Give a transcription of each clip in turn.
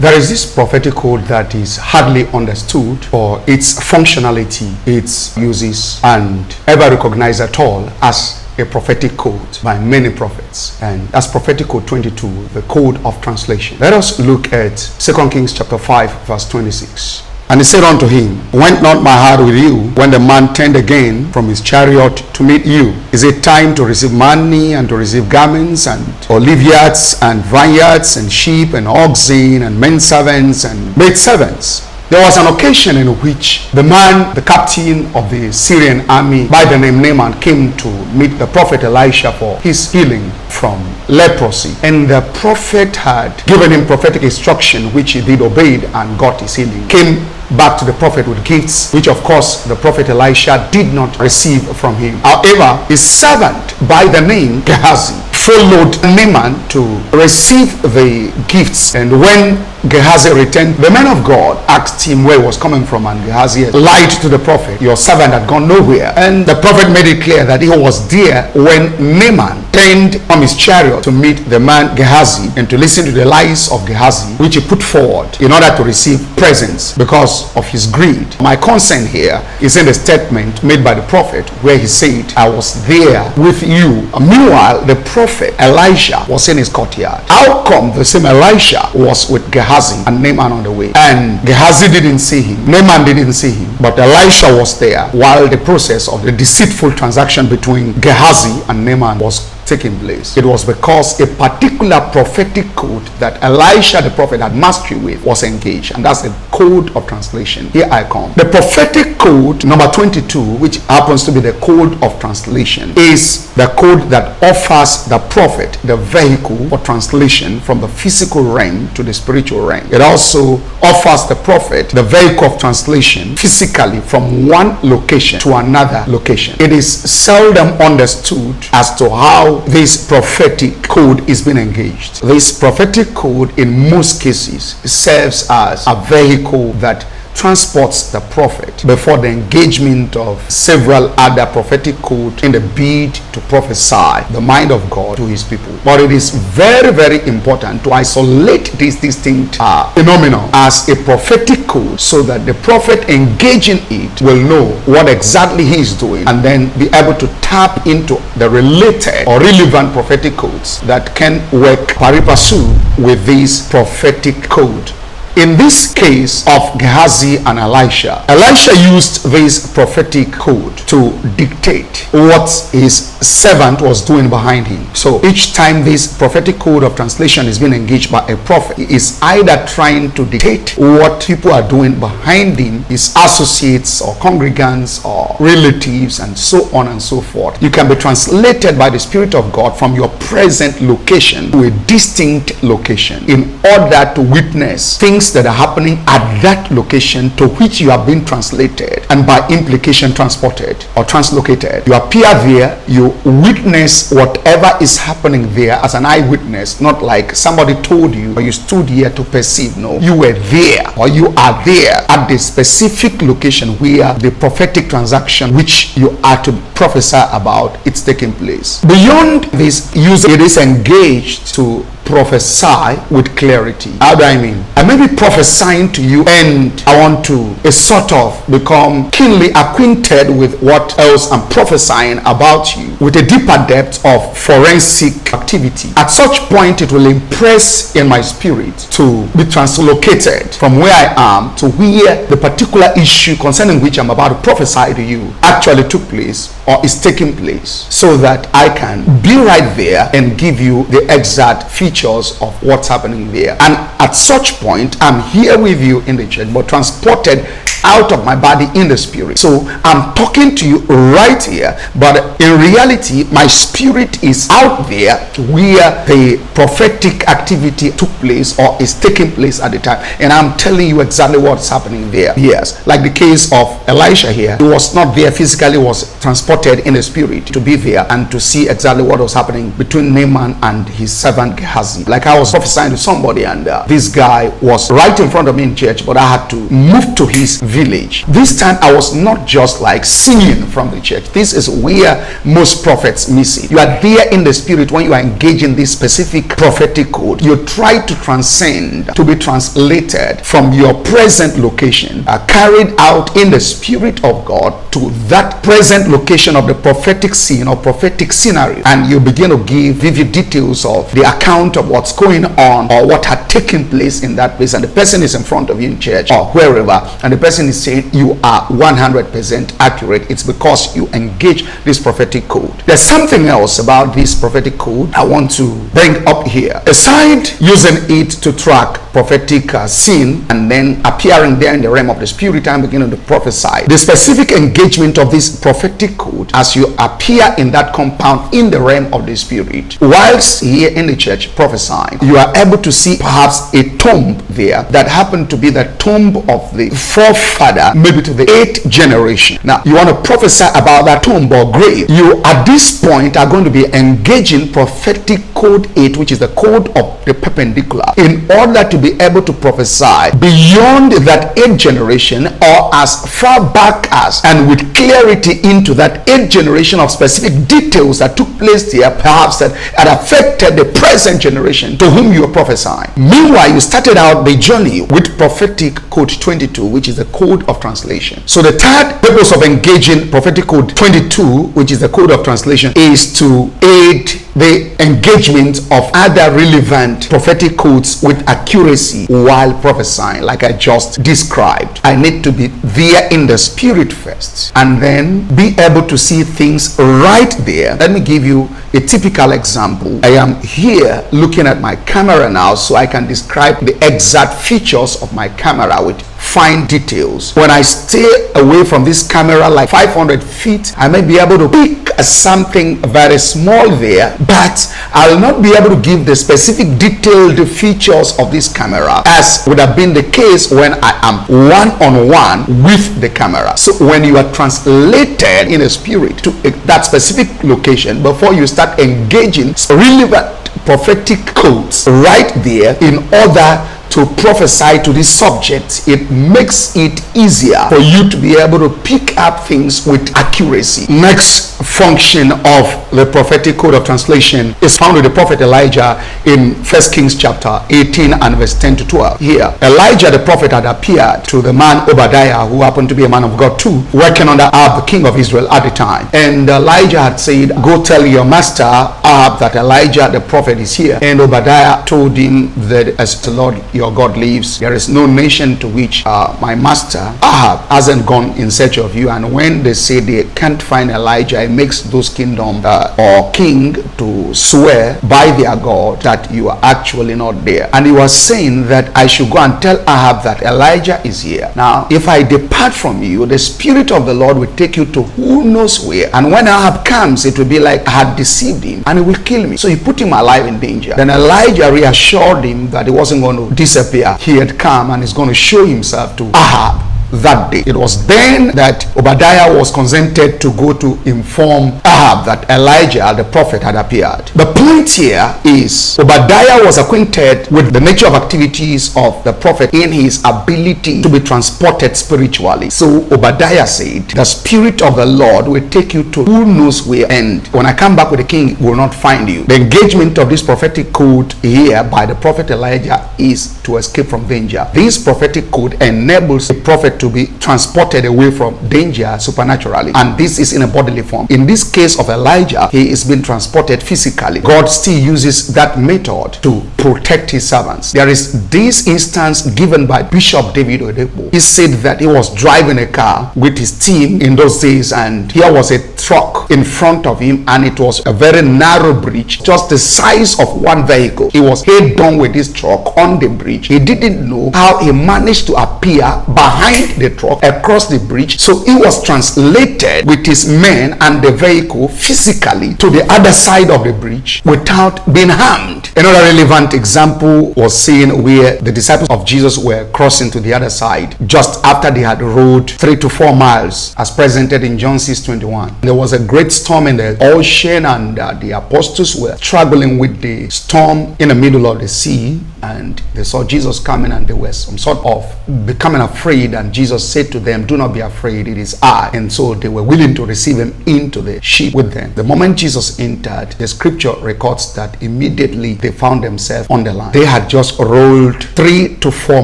There is this prophetic code that is hardly understood for its functionality, its uses, and ever recognized at all as a prophetic code by many prophets. And that's prophetic code 22, the code of translation. Let us look at 2 Kings chapter 5 verse 26. And he said unto him, went not my heart with you when the man turned again from his chariot to meet you? Is it time to receive money and to receive garments and oliveyards and vineyards and sheep and oxen and men servants and maid servants? There was an occasion in which the man, the captain of the Syrian army by the name Naaman, came to meet the prophet Elisha for his healing from leprosy. And the prophet had given him prophetic instruction, which he did obey and got his healing. Came back to the prophet with gifts, which of course the prophet Elisha did not receive from him. However, his servant by the name Gehazi followed Naaman to receive the gifts. And when Gehazi returned, the man of God asked him where he was coming from, and Gehazi lied to the prophet. Your servant had gone nowhere. And the prophet made it clear that he was there when Naaman turned from his chariot to meet the man Gehazi and to listen to the lies of Gehazi, which he put forward in order to receive presents because of his greed. My concern here is in the statement made by the prophet where he said, I was there with you. Meanwhile, the prophet Elisha was in his courtyard. How come the same Elisha was with Gehazi and Naaman on the way? And Gehazi didn't see him, Naaman didn't see him, but Elisha was there while the process of the deceitful transaction between Gehazi and Naaman was taking place. It was because a particular prophetic code that Elisha the prophet had mastery with was engaged, and that's the code of translation. Here I come. The prophetic code number 22, which happens to be the code of translation, is the code that offers the prophet the vehicle for translation from the physical realm to the spiritual realm. It also offers the prophet the vehicle of translation physically from one location to another location. It is seldom understood as to how this prophetic code is being engaged. This prophetic code in most cases serves as a vehicle that transports the prophet before the engagement of several other prophetic codes in the bid to prophesy the mind of God to his people. But it is very, very important to isolate this distinct phenomenon as a prophetic code so that the prophet engaging it will know what exactly he is doing and then be able to tap into the related or relevant prophetic codes that can work pari passu with this prophetic code. In this case of Gehazi and Elisha, Elisha used this prophetic code to dictate what his servant was doing behind him. So each time this prophetic code of translation is being engaged by a prophet, he is either trying to dictate what people are doing behind him, his associates or congregants or relatives and so on and so forth. You can be translated by the Spirit of God from your present location to a distinct location in order to witness things that are happening at that location to which you have been translated and by implication transported or translocated. You appear there, you witness whatever is happening there as an eyewitness, not like somebody told you or you stood here to perceive. No, you were there or you are there at the specific location where the prophetic transaction which you are to prophesy about, it's taking place. Beyond this use, it is engaged to prophesy with clarity. How do I mean? I may be prophesying to you and I want to sort of become keenly acquainted with what else I'm prophesying about you with a deeper depth of forensic activity. At such point, it will impress in my spirit to be translocated from where I am to where the particular issue concerning which I'm about to prophesy to you actually took place or is taking place, so that I can be right there and give you the exact features of what's happening there. And at such point, I'm here with you in the church, but transported out of my body in the spirit. So I'm talking to you right here, but in reality, my spirit is out there where the prophetic activity took place or is taking place at the time, and I'm telling you exactly what's happening there. Yes, like the case of Elisha here, he was not there physically, was transported in the spirit to be there and to see exactly what was happening between Naaman and his servant Gehazi. sarcasm. Like I was prophesying to somebody, and this guy was right in front of me in church, but I had to move to his village. This time I was not just like singing from the church. This is where most prophets miss it. You are there in the spirit when you are engaged in this specific prophetic code. You try to transcend, to be translated from your present location, carried out in the spirit of God to that present location of the prophetic scene or prophetic scenario, and you begin to give vivid details of the account of what's going on or what had taken place in that place, and the person is in front of you in church or wherever, and the person is saying you are 100% accurate. It's because you engage this prophetic code. There's something else about this prophetic code I want to bring up here. Aside using it to track prophetic scene and then appearing there in the realm of the spirit and beginning to prophesy, the specific engagement of this prophetic code as you appear in that compound in the realm of the spirit, whilst here in the church prophesying, you are able to see perhaps a tomb there that happened to be the tomb of the forefather, maybe to the 8th generation. Now you want to prophesy about that tomb or grave. You at this point are going to be engaging prophetic code 8, which is the code of the perpendicular, in order to be able to prophesy beyond that 8th generation, or as far back as and with clarity into that 8th generation of specific details that took place there, perhaps that had affected the present generation to whom you are prophesying. Meanwhile, you started out the journey with prophetic code 22, which is the code of translation. So the third purpose of engaging prophetic code 22, which is the code of translation, is to aid the engagement of other relevant prophetic codes with accuracy while prophesying, like I just described. I need to be there in the spirit first and then be able to see things right there. Let me give you a typical example. I am here looking at my camera now, so I can describe the exact features of my camera with fine details. When I stay away from this camera like 500 feet, I may be able to pick something very small there, but I'll not be able to give the specific detailed features of this camera as would have been the case when I am one-on-one with the camera. So when you are translated in a spirit to that specific location, before you start engaging relevant prophetic codes right there in order to prophesy to this subject, it makes it easier for you to be able to pick up things with accuracy. Next function of the prophetic code of translation is found with the prophet Elijah in 1 Kings chapter 18 and verse 10 to 12. Here, Elijah the prophet had appeared to the man Obadiah, who happened to be a man of God too, working under Ahab, the king of Israel at the time. And Elijah had said, go tell your master Ahab that Elijah the prophet is here. And Obadiah told him that as the Lord your God lives, there is no nation to which my master Ahab hasn't gone in search of you. And when they say they can't find Elijah, it makes those kingdom or king to swear by their God that you are actually not there. And he was saying that I should go and tell Ahab that Elijah is here. Now, if I depart from you, the Spirit of the Lord will take you to who knows where. And when Ahab comes, it will be like I had deceived him and he will kill me. So he put him alive in danger. Then Elijah reassured him that he wasn't going to disappear. He had come and is going to show himself to Ahab that day. It was then that Obadiah was consented to go to inform Ahab that Elijah the prophet had appeared. The point here is Obadiah was acquainted with the nature of activities of the prophet in his ability to be transported spiritually. So Obadiah said, the Spirit of the Lord will take you to who knows where, and when I come back with the king, will not find you. The engagement of this prophetic code here by the prophet Elijah is to escape from danger. This prophetic code enables the prophet to be transported away from danger supernaturally, and this is in a bodily form. In this case of Elijah, he is being transported physically. God still uses that method to protect his servants. There is this instance given by Bishop David Oyedepo. He said that he was driving a car with his team in those days, and here was a truck in front of him, and it was a very narrow bridge, just the size of one vehicle. He was head down with this truck on the bridge. He didn't know how he managed to appear behind take the truck across the bridge. So he was translated with his men and the vehicle physically to the other side of the bridge without being harmed. Another relevant example was seen where the disciples of Jesus were crossing to the other side just after they had rowed 3 to 4 miles, as presented in John 6:21. There was a great storm in the ocean, and the apostles were struggling with the storm in the middle of the sea, and they saw Jesus coming, and they were some sort of becoming afraid, and Jesus said to them, "Do not be afraid, it is I." And so they were willing to receive him into the ship with them. The moment Jesus entered, the scripture records that immediately they found themselves on the land. They had just rolled 3 to 4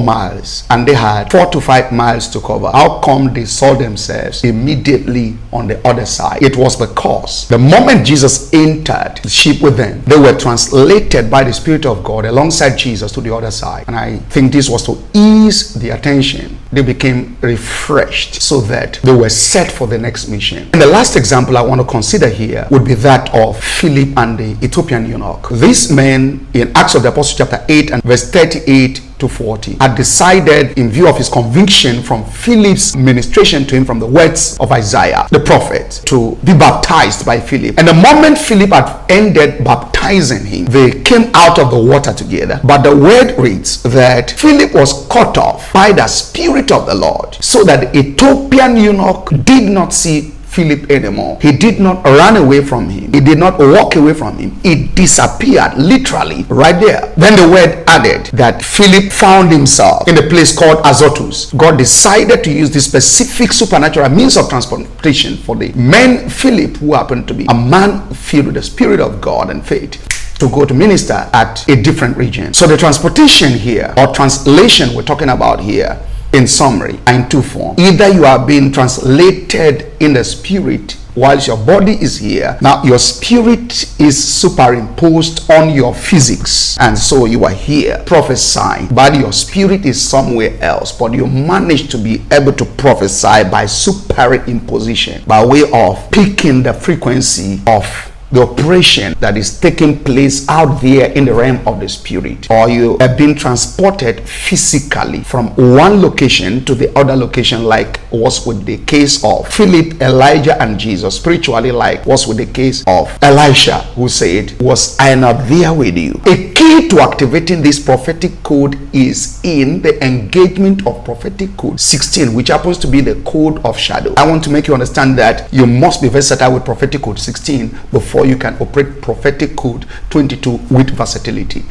miles, and they had 4 to 5 miles to cover. How come they saw themselves immediately on the other side? It was because the moment Jesus entered the ship with them, they were translated by the Spirit of God alongside Jesus to the other side. And I think this was to ease the attention. They became refreshed so that they were set for the next mission. And the last example I want to consider here would be that of Philip and the Ethiopian eunuch. These men in Acts of the Apostles chapter 8 and verse 38 to 40 had decided, in view of his conviction from Philip's ministration to him from the words of Isaiah the prophet, to be baptized by Philip. And the moment Philip had ended baptizing him, they came out of the water together. But the word reads that Philip was cut off by the Spirit of the Lord, so that the Ethiopian eunuch did not see Philip anymore. He did not run away from him. He did not walk away from him. He disappeared literally right there. Then the word added that Philip found himself in a place called Azotus. God decided to use this specific supernatural means of transportation for the man Philip, who happened to be a man filled with the Spirit of God and faith, to go to minister at a different region. So the transportation here, or translation we're talking about here, in summary, are in two forms. Either you are being translated in the spirit whilst your body is here. Now your spirit is superimposed on your physics, and so you are here prophesying, but your spirit is somewhere else. But you manage to be able to prophesy by superimposition, by way of picking the frequency of the operation that is taking place out there in the realm of the spirit. Or you have been transported physically from one location to the other location, like was with the case of Philip, Elijah, and Jesus. Spiritually, like was with the case of Elisha, who said, "Was I not there with you?" A key to activating this prophetic code is in the engagement of prophetic code 16, which happens to be the code of shadow. I want to make you understand that you must be versatile with prophetic code 16 before you can operate prophetic code 22 with versatility.